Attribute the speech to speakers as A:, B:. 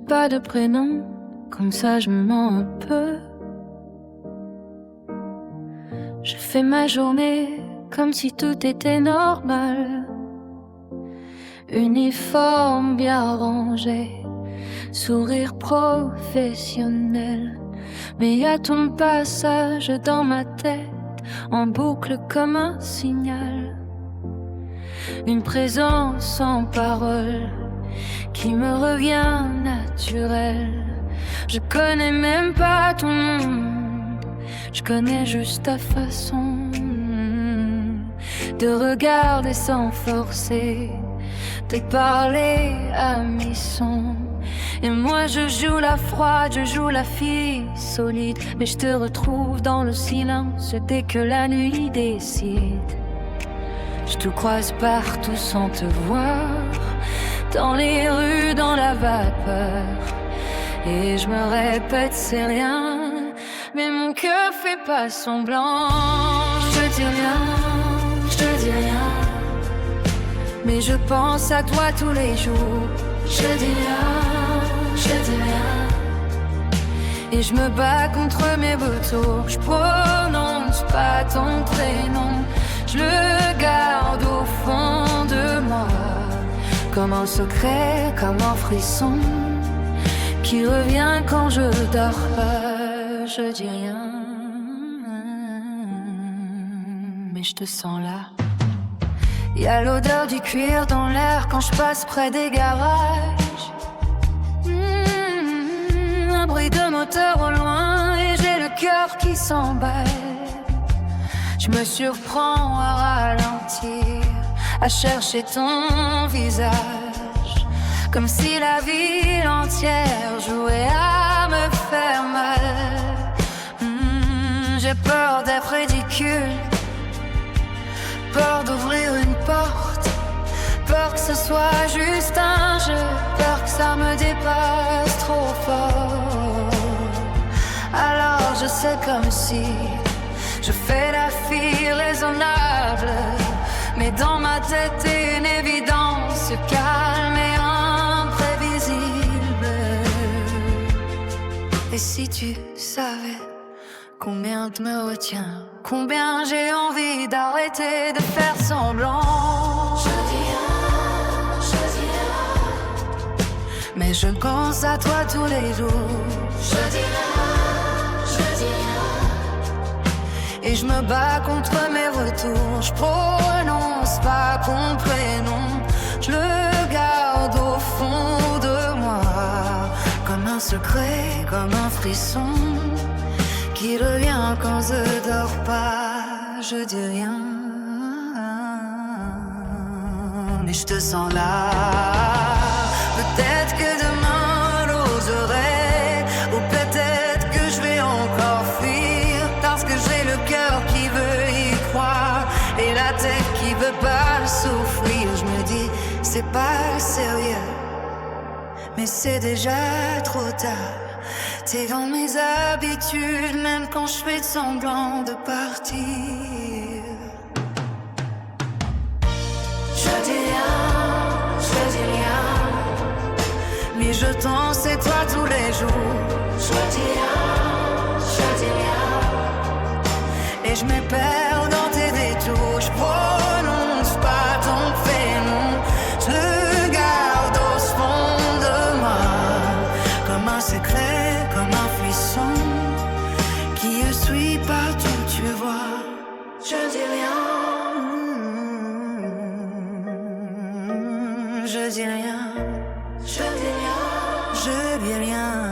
A: pas de prénom, comme ça je mens un peu. Je fais ma journée comme si tout était normal. Uniforme bien rangé, sourire professionnel. Mais y a ton passage dans ma tête, en boucle comme un signal. Une présence sans parole, qui me revient naturelle. Je connais même pas ton nom, je connais juste ta façon de regarder sans forcer, de parler à mi-son. Et moi je joue la froide, je joue la fille solide, mais je te retrouve dans le silence dès que la nuit décide. Je te croise partout sans te voir, dans les rues, dans la vapeur. Et je me répète c'est rien, mais mon cœur fait pas semblant. Je te dis rien, je te dis rien, mais je pense à toi tous les jours. Je dis rien, je dis rien, et je me bats contre mes vautours. Je prononce pas ton prénom, je le garde au fond de moi, comme un secret, comme un frisson qui revient quand je dors pas. Je dis rien, mais je te sens là. Y'a l'odeur du cuir dans l'air quand je passe près des garages. Un bruit de moteur au loin et j'ai le cœur qui s'emballe. Je me surprends à ralentir, à chercher ton visage, comme si la ville entière jouait à me faire mal. J'ai peur d'être ridicule, peur d'ouvrir une porte, peur que ce soit juste un jeu, peur que ça me dépasse trop fort. Alors je sais comme si je fais la fille raisonnable, mais dans ma tête une évidence calme et imprévisible. Et si tu savais combien tu me retiens, combien j'ai envie d'arrêter de faire semblant. Je dis rien, mais je pense à toi tous les jours. Je dis rien, et je me bats contre mes retours. Je prononce pas ton prénom, je le garde au fond de moi, comme un secret, comme un frisson qui revient quand je dors pas. Je dis rien, mais je te sens là. Peut-être que demain j'oserai, ou peut-être que je vais encore fuir, parce que j'ai le cœur qui veut y croire et la tête qui veut pas souffrir. Je me dis c'est pas sérieux, mais c'est déjà trop tard. T'es dans mes habitudes, même quand je fais semblant de partir. Je dis rien, mais je pense et toi tous les jours. Je dis rien, et je me perds dans tes détours. Je prononce pas ton prénom, je le garde au fond de moi, comme un secret, comme un frisson qui me suit partout tu vois. Je dis rien, je dis rien, je dis rien, je dis rien.